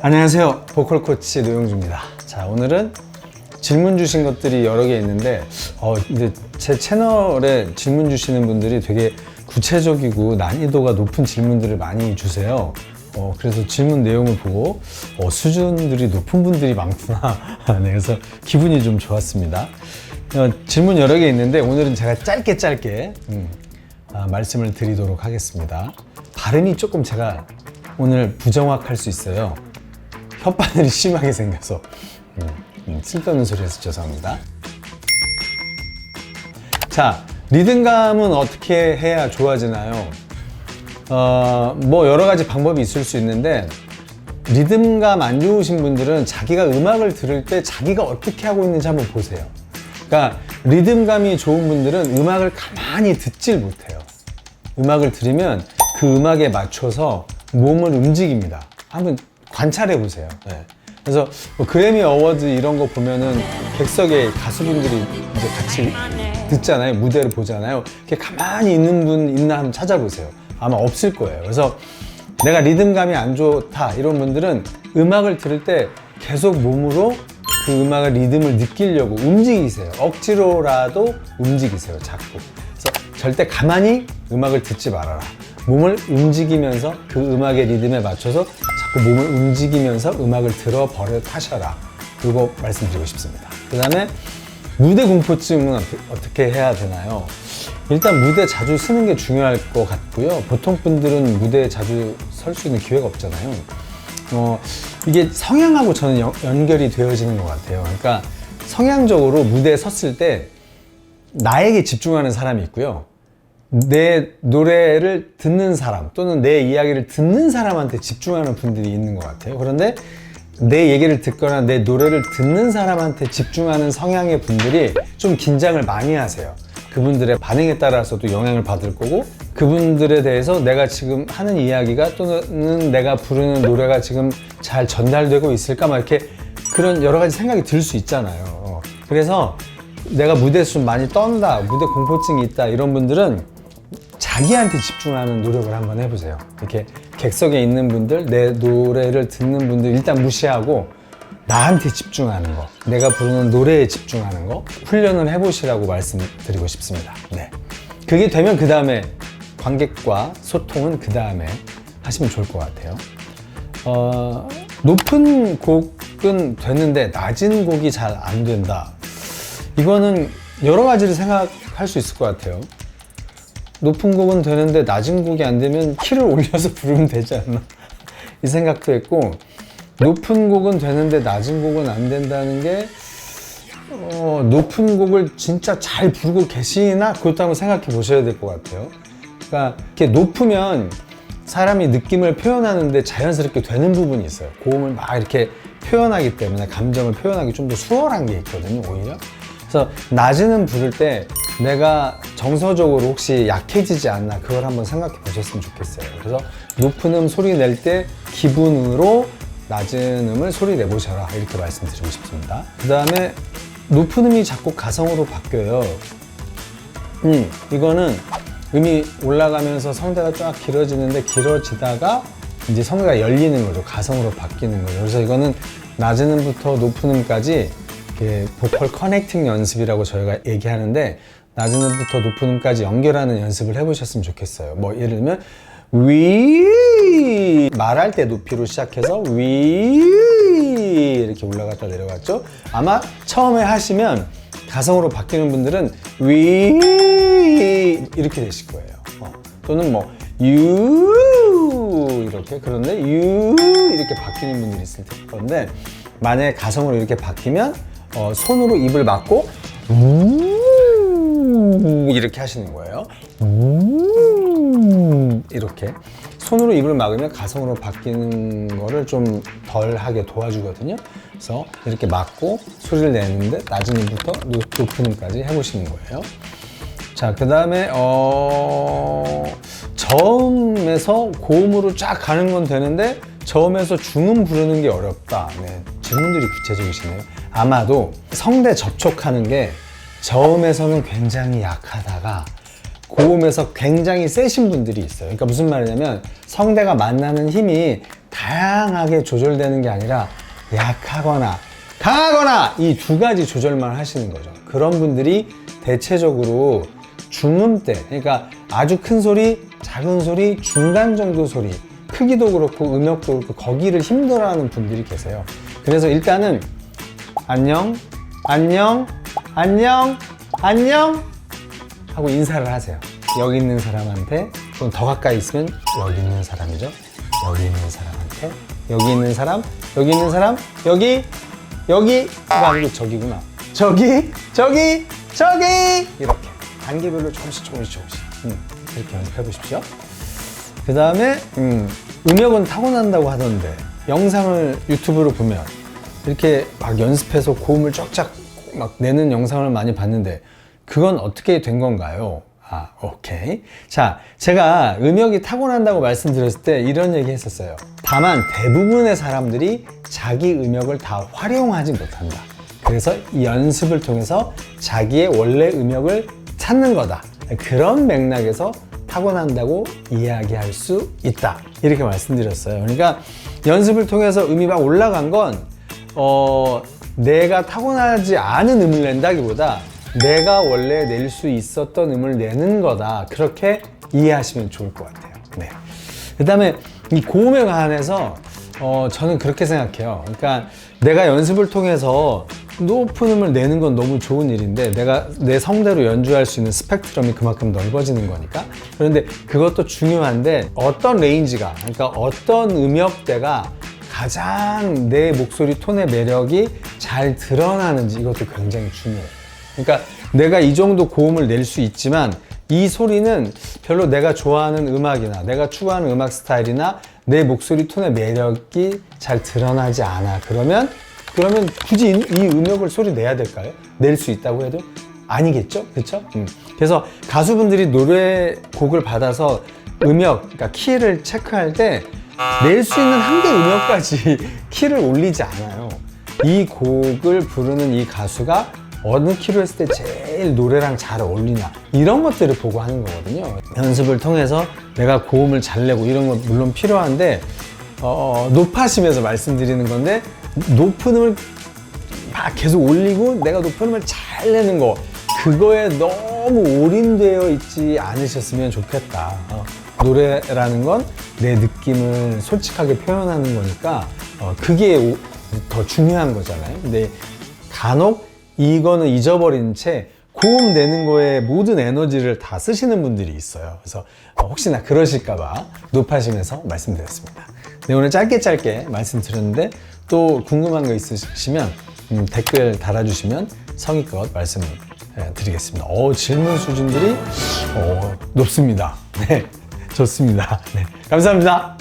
안녕하세요, 보컬 코치 노영주입니다. 자, 오늘은 질문 주신 것들이 여러 개 있는데 근데 제 채널에 질문 주시는 분들이 되게 구체적이고 난이도가 높은 질문들을 많이 주세요. 그래서 질문 내용을 보고 수준들이 높은 분들이 많구나. 네, 그래서 기분이 좀 좋았습니다. 질문 여러 개 있는데 오늘은 제가 짧게 말씀을 드리도록 하겠습니다. 발음이 조금 제가 오늘 부정확할 수 있어요. 혓바늘이 심하게 생겨서 쓸데없는 소리 해서 죄송합니다. 자, 리듬감은 어떻게 해야 좋아지나요? 뭐 여러 가지 방법이 있을 수 있는데, 리듬감 안 좋으신 분들은 자기가 음악을 들을 때 자기가 어떻게 하고 있는지 한번 보세요. 그러니까 리듬감이 좋은 분들은 음악을 가만히 듣질 못해요. 음악을 들으면 그 음악에 맞춰서 몸을 움직입니다. 한번 관찰해 보세요. 네. 그래서 뭐 그래미 어워드 이런 거 보면은 객석에 가수분들이 이제 같이 듣잖아요. 무대를 보잖아요. 이렇게 가만히 있는 분 있나 한번 찾아보세요. 아마 없을 거예요. 그래서 내가 리듬감이 안 좋다 이런 분들은 음악을 들을 때 계속 몸으로 그 음악의 리듬을 느끼려고 움직이세요. 억지로라도 움직이세요. 자꾸. 그래서 절대 가만히 음악을 듣지 말아라. 몸을 움직이면서 그 음악의 리듬에 맞춰서 자꾸 몸을 움직이면서 음악을 들어버려 하셔라. 그리고 말씀드리고 싶습니다. 그 다음에 무대 공포증은 어떻게 해야 되나요? 일단 무대 자주 서는 게 중요할 것 같고요. 보통 분들은 무대에 자주 설 수 있는 기회가 없잖아요. 이게 성향하고 저는 연결이 되어지는 것 같아요. 그러니까 성향적으로 무대에 섰을 때 나에게 집중하는 사람이 있고요. 내 노래를 듣는 사람 또는 내 이야기를 듣는 사람한테 집중하는 분들이 있는 것 같아요. 그런데 내 얘기를 듣거나 내 노래를 듣는 사람한테 집중하는 성향의 분들이 좀 긴장을 많이 하세요. 그분들의 반응에 따라서도 영향을 받을 거고, 그분들에 대해서 내가 지금 하는 이야기가 또는 내가 부르는 노래가 지금 잘 전달되고 있을까 막 이렇게 그런 여러 가지 생각이 들 수 있잖아요. 그래서 내가 무대에서 좀 많이 떤다, 무대 공포증이 있다 이런 분들은 자기한테 집중하는 노력을 한번 해보세요. 이렇게 객석에 있는 분들, 내 노래를 듣는 분들 일단 무시하고 나한테 집중하는 거, 내가 부르는 노래에 집중하는 거 훈련을 해보시라고 말씀드리고 싶습니다. 네. 그게 되면 그 다음에 관객과 소통은 그 다음에 하시면 좋을 것 같아요. 높은 곡은 되는데 낮은 곡이 잘 안 된다. 이거는 여러 가지를 생각할 수 있을 것 같아요. 높은 곡은 되는데 낮은 곡이 안 되면 키를 올려서 부르면 되지 않나 이 생각도 했고, 높은 곡은 되는데 낮은 곡은 안 된다는 게 높은 곡을 진짜 잘 부르고 계시나 그것도 한번 생각해 보셔야 될 것 같아요. 그러니까 이렇게 높으면 사람이 느낌을 표현하는데 자연스럽게 되는 부분이 있어요. 고음을 막 이렇게 표현하기 때문에 감정을 표현하기 좀 더 수월한 게 있거든요, 오히려. 그래서 낮은 부를 때 내가 정서적으로 혹시 약해지지 않나 그걸 한번 생각해 보셨으면 좋겠어요. 그래서 높은 음 소리 낼 때 기분으로 낮은 음을 소리 내보셔라 이렇게 말씀드리고 싶습니다. 그 다음에 높은 음이 자꾸 가성으로 바뀌어요. 이거는 음이 올라가면서 성대가 쫙 길어지는데 길어지다가 이제 성대가 열리는 거죠. 가성으로 바뀌는 거죠. 그래서 이거는 낮은 음부터 높은 음까지 보컬 커넥팅 연습이라고 저희가 얘기하는데, 낮은 음부터 높은 음까지 연결하는 연습을 해보셨으면 좋겠어요. 뭐 예를 들면 위 말할 때 높이로 시작해서 위 이렇게 올라갔다 내려갔죠. 아마 처음에 하시면 가성으로 바뀌는 분들은 위 이렇게 되실 거예요. 또는 뭐 유 이렇게, 그런데 유 이렇게 바뀌는 분들이 있을 건데, 만약에 가성으로 이렇게 바뀌면 손으로 입을 막고 이렇게 하시는 거예요. 이렇게 손으로 입을 막으면 가성으로 바뀌는 거를 좀 덜하게 도와주거든요. 그래서 이렇게 막고 소리를 내는데 낮은 음부터 높은 음까지 해보시는 거예요. 자, 그 다음에 저음에서 고음으로 쫙 가는 건 되는데 저음에서 중음 부르는 게 어렵다. 네, 질문들이 구체적이시네요. 아마도 성대 접촉하는 게 저음에서는 굉장히 약하다가 고음에서 굉장히 세신 분들이 있어요. 그러니까 무슨 말이냐면 성대가 만나는 힘이 다양하게 조절되는 게 아니라 약하거나 강하거나 이 두 가지 조절만 하시는 거죠. 그런 분들이 대체적으로 중음대, 그러니까 아주 큰 소리, 작은 소리, 중간 정도 소리, 크기도 그렇고 음역도 그렇고 거기를 힘들어하는 분들이 계세요. 그래서 일단은 안녕, 안녕, 안녕, 안녕 하고 인사를 하세요. 여기 있는 사람한테, 좀 더 가까이 있으면 여기 있는 사람이죠. 여기 있는 사람한테, 여기 있는 사람, 여기 있는 사람, 여기가 아니고 저기구나. 저기, 저기, 저기 이렇게 단계별로 조금씩 이렇게 연습해 보십시오. 그 다음에 음역은 타고난다고 하던데 영상을 유튜브로 보면 이렇게 막 연습해서 고음을 쫙쫙 막 내는 영상을 많이 봤는데 그건 어떻게 된 건가요? 오케이. 자, 제가 음역이 타고난다고 말씀드렸을 때 이런 얘기 했었어요. 다만 대부분의 사람들이 자기 음역을 다 활용하지 못한다. 그래서 이 연습을 통해서 자기의 원래 음역을 찾는 거다. 그런 맥락에서 타고난다고 이야기할 수 있다. 이렇게 말씀드렸어요. 그러니까 연습을 통해서 음이 막 올라간 건 내가 타고나지 않은 음을 낸다기보다 내가 원래 낼 수 있었던 음을 내는 거다. 그렇게 이해하시면 좋을 것 같아요. 네. 그 다음에 이 고음에 관해서 저는 그렇게 생각해요. 그러니까 내가 연습을 통해서 높은 음을 내는 건 너무 좋은 일인데 내가 내 성대로 연주할 수 있는 스펙트럼이 그만큼 넓어지는 거니까. 그런데 그것도 중요한데 어떤 레인지가, 그러니까 어떤 음역대가 가장 내 목소리 톤의 매력이 잘 드러나는지 이것도 굉장히 중요해요. 그러니까 내가 이 정도 고음을 낼 수 있지만 이 소리는 별로 내가 좋아하는 음악이나 내가 추구하는 음악 스타일이나 내 목소리 톤의 매력이 잘 드러나지 않아. 그러면 굳이 이 음역을 소리 내야 될까요? 낼 수 있다고 해도 아니겠죠? 그렇죠? 그래서 가수분들이 노래곡을 받아서 음역, 그러니까 키를 체크할 때 낼 수 있는 한계 음역까지 키를 올리지 않아요. 이 곡을 부르는 이 가수가 어느 키로 했을 때 제일 노래랑 잘 어울리나 이런 것들을 보고 하는 거거든요. 연습을 통해서 내가 고음을 잘 내고 이런 건 물론 필요한데 높아심에서 말씀드리는 건데 높은 음을 막 계속 올리고 내가 높은 음을 잘 내는 거 그거에 너무 올인되어 있지 않으셨으면 좋겠다. 노래라는 건 내 느낌을 솔직하게 표현하는 거니까 그게 더 중요한 거잖아요. 근데 간혹 이거는 잊어버린 채 고음 내는 거에 모든 에너지를 다 쓰시는 분들이 있어요. 그래서 혹시나 그러실까봐 높아심에서 말씀드렸습니다. 네, 오늘 짧게 말씀드렸는데 또 궁금한 거 있으시면 댓글 달아주시면 성의껏 말씀 드리겠습니다. 질문 수준들이 높습니다. 네, 좋습니다. 네, 감사합니다.